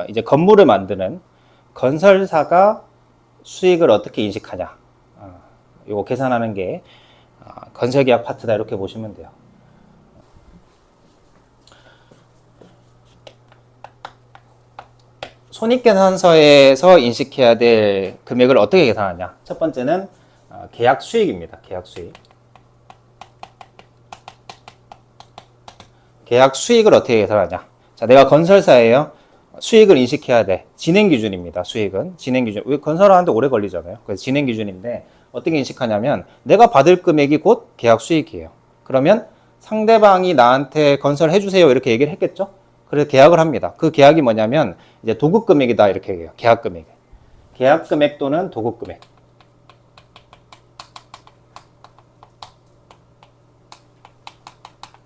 이제 건물을 만드는 건설사가 수익을 어떻게 인식하냐. 이거 계산하는 게 건설계약 파트다 이렇게 보시면 돼요. 손익계산서에서 인식해야 될 금액을 어떻게 계산하냐. 첫 번째는 계약 수익입니다. 계약 수익. 계약 수익을 어떻게 계산하냐. 자, 내가 건설사예요. 수익을 인식해야 돼. 진행기준입니다. 수익은. 진행기준. 건설하는데 오래 걸리잖아요. 그래서 진행기준인데 어떻게 인식하냐면 내가 받을 금액이 곧 계약 수익이에요. 그러면 상대방이 나한테 건설해주세요 이렇게 얘기를 했겠죠. 그래서 계약을 합니다. 그 계약이 뭐냐면 이제 도급금액이다 이렇게 얘기해요. 계약금액. 계약금액 또는 도급금액.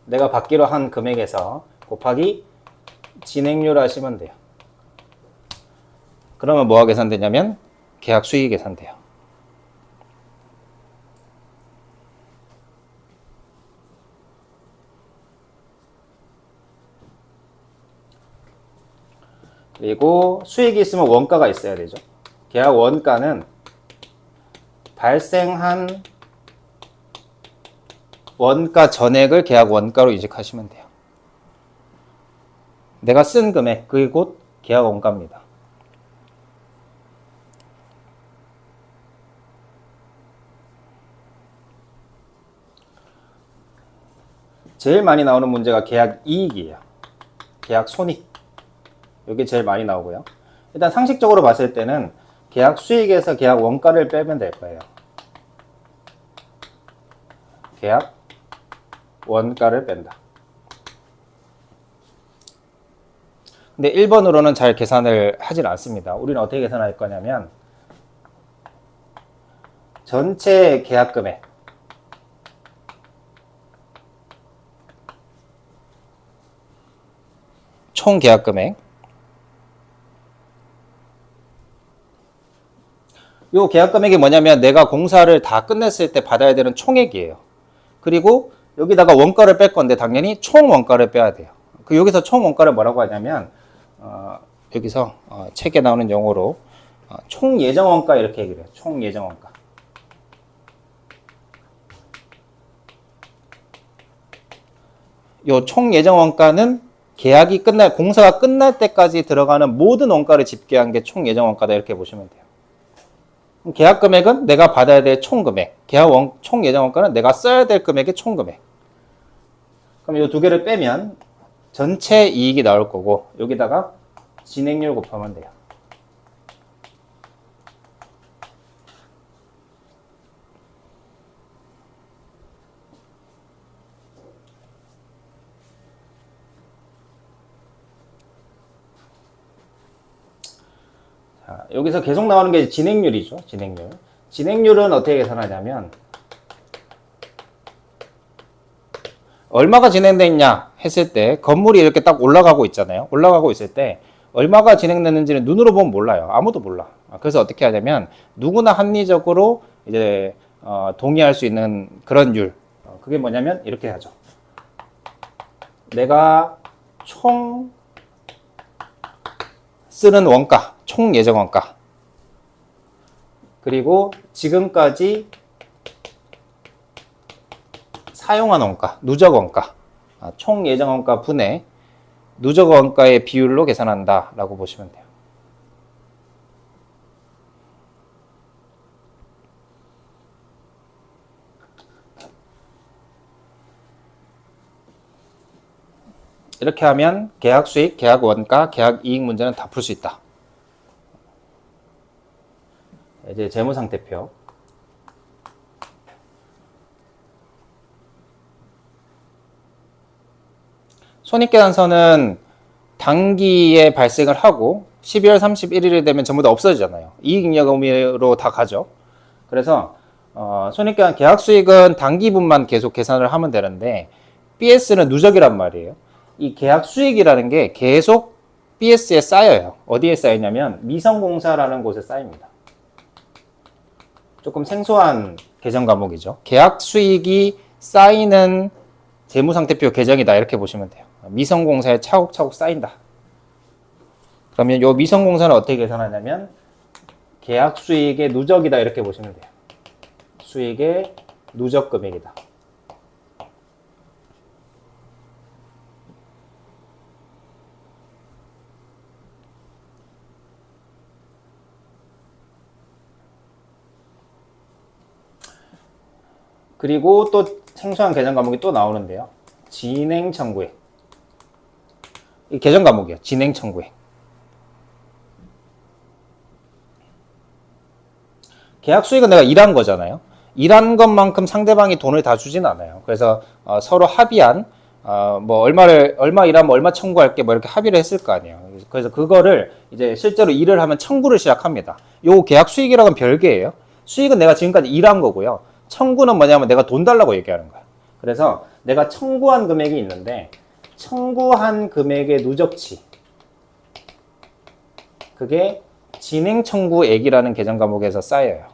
내가 받기로 한 금액에서 곱하기 진행률 하시면 돼요. 그러면 뭐가 계산되냐면 계약 수익이 계산돼요. 그리고 수익이 있으면 원가가 있어야 되죠. 계약 원가는 발생한 원가 전액을 계약 원가로 인식하시면 돼요. 내가 쓴 금액, 그게 곧 계약 원가입니다. 제일 많이 나오는 문제가 계약 이익이에요. 계약 손익. 이게 제일 많이 나오고요. 일단 상식적으로 봤을 때는 계약 수익에서 계약 원가를 빼면 될 거예요. 계약 원가를 뺀다. 근데 1번으로는 잘 계산을 하진 않습니다. 우리는 어떻게 계산할 거냐면 전체 계약 금액 총 계약 금액 요 계약 금액이 뭐냐면 내가 공사를 다 끝냈을 때 받아야 되는 총액이에요. 그리고 여기다가 원가를 뺄 건데 당연히 총 원가를 빼야 돼요. 그 여기서 총 원가를 뭐라고 하냐면 여기서 책에 나오는 용어로 총 예정 원가 이렇게 얘기를 해요. 총 예정 원가. 요 총 예정 원가는 계약이 공사가 끝날 때까지 들어가는 모든 원가를 집계한 게 총 예정 원가다 이렇게 보시면 돼요. 계약 금액은 내가 받아야 될 총 금액, 총 예정 원가는 내가 써야 될 금액의 총 금액. 그럼 이 두 개를 빼면 전체 이익이 나올 거고 여기다가 진행률 곱하면 돼요. 자, 여기서 계속 나오는 게 진행률이죠. 진행률. 진행률은 어떻게 계산하냐면 얼마가 진행됐냐 했을 때 건물이 이렇게 딱 올라가고 있잖아요. 올라가고 있을 때 얼마가 진행됐는지는 눈으로 보면 몰라요. 아무도 몰라. 그래서 어떻게 하냐면 누구나 합리적으로 이제 동의할 수 있는 그런 율. 그게 뭐냐면 이렇게 하죠. 내가 총 쓰는 원가, 총 예정 원가. 그리고 지금까지 사용한 원가, 누적 원가, 총 예정 원가 분의 누적 원가의 비율로 계산한다 라고 보시면 돼요. 이렇게 하면 계약 수익, 계약 원가, 계약 이익 문제는 다 풀 수 있다. 이제 재무상태표. 손익계산서는 단기에 발생을 하고 12월 31일이 되면 전부 다 없어지잖아요. 이익잉여 의미로 다 가죠. 그래서 손익계산 계약 수익은 단기분만 계속 계산을 하면 되는데 BS는 누적이란 말이에요. 이 계약 수익이라는 게 계속 BS에 쌓여요. 어디에 쌓이냐면 미성공사라는 곳에 쌓입니다. 조금 생소한 계정 과목이죠. 계약 수익이 쌓이는 재무상태표 계정이다 이렇게 보시면 돼요. 미성공사에 차곡차곡 쌓인다. 그러면 요 미성공사는 어떻게 계산하냐면 계약 수익의 누적이다 이렇게 보시면 돼요. 수익의 누적 금액이다. 그리고 또 생소한 계정 과목이 또 나오는데요. 진행 청구액. 이 계정 과목이에요. 진행 청구액. 계약 수익은 내가 일한 거잖아요. 일한 것만큼 상대방이 돈을 다 주진 않아요. 그래서 서로 합의한 뭐 얼마 일하면 얼마 청구할게 뭐 이렇게 합의를 했을 거 아니에요. 그래서 그거를 이제 실제로 일을 하면 청구를 시작합니다. 요 계약 수익이랑은 별개예요. 수익은 내가 지금까지 일한 거고요. 청구는 뭐냐면 내가 돈 달라고 얘기하는 거야. 그래서 내가 청구한 금액이 있는데 청구한 금액의 누적치 그게 진행 청구액이라는 계정 과목에서 쌓여요.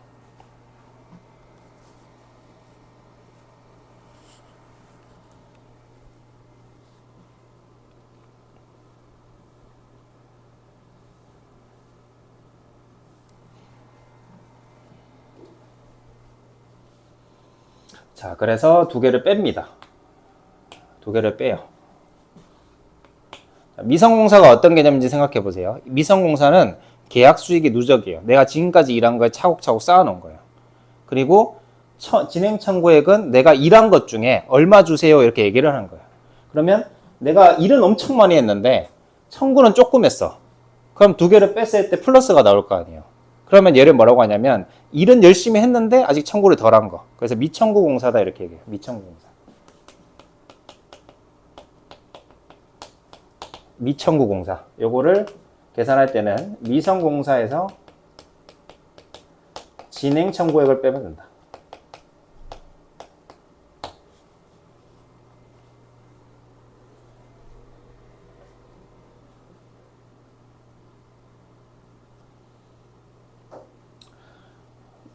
자, 그래서 두 개를 뺍니다. 두 개를 빼요. 미성공사가 어떤 개념인지 생각해 보세요. 미성공사는 계약 수익이 누적이에요. 내가 지금까지 일한 거에 차곡차곡 쌓아놓은 거예요. 그리고 진행 청구액은 내가 일한 것 중에 얼마 주세요 이렇게 얘기를 하는 거예요. 그러면 내가 일은 엄청 많이 했는데 청구는 조금 했어. 그럼 두 개를 뺐을 때 플러스가 나올 거 아니에요. 그러면 얘를 뭐라고 하냐면 일은 열심히 했는데 아직 청구를 덜 한 거. 그래서 미청구 공사다 이렇게 얘기해요. 미청구 공사. 미청구 공사. 요거를 계산할 때는 미성공사에서 진행 청구액을 빼면 된다.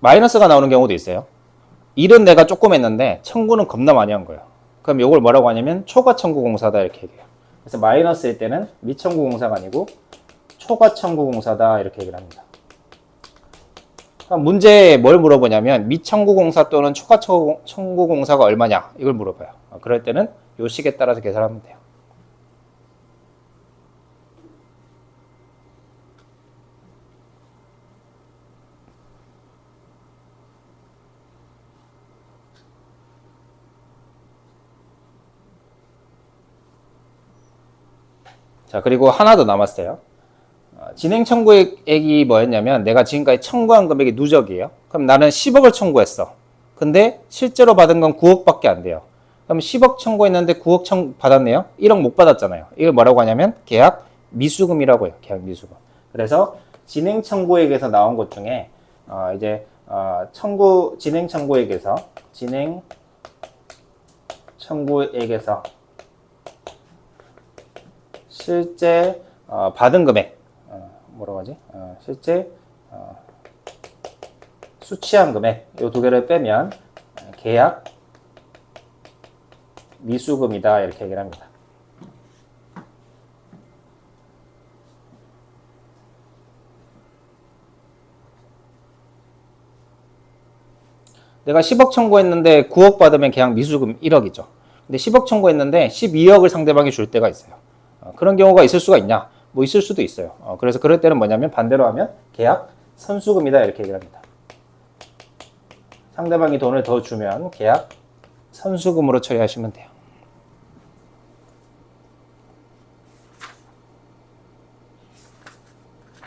마이너스가 나오는 경우도 있어요. 일은 내가 조금 했는데 청구는 겁나 많이 한 거예요. 그럼 이걸 뭐라고 하냐면 초과 청구 공사다 이렇게 얘기해요. 그래서 마이너스일 때는 미청구 공사가 아니고 초과 청구 공사다 이렇게 얘기를 합니다. 그럼 문제에 뭘 물어보냐면 미청구 공사 또는 초과 청구 공사가 얼마냐 이걸 물어봐요. 그럴 때는 요 식에 따라서 계산하면 돼요. 자, 그리고 하나 더 남았어요. 진행 청구액이 뭐였냐면 내가 지금까지 청구한 금액이 누적이에요. 그럼 나는 10억을 청구했어. 근데 실제로 받은 건 9억밖에 안 돼요. 그럼 10억 청구했는데 9억 받았네요. 1억 못 받았잖아요. 이걸 뭐라고 하냐면 계약 미수금이라고 해요. 계약 미수금. 그래서 진행 청구액에서 나온 것 중에 진행 청구액에서 실제 받은 금액 뭐라고 하지? 실제 수취한 금액 이 두 개를 빼면 계약 미수금이다 이렇게 얘기를 합니다. 내가 10억 청구했는데 9억 받으면 계약 미수금 1억이죠. 근데 10억 청구했는데 12억을 상대방이 줄 때가 있어요. 그런 경우가 있을 수가 있냐? 뭐 있을 수도 있어요. 그래서 그럴 때는 뭐냐면 반대로 하면 계약 선수금이다 이렇게 얘기를 합니다. 상대방이 돈을 더 주면 계약 선수금으로 처리하시면 돼요.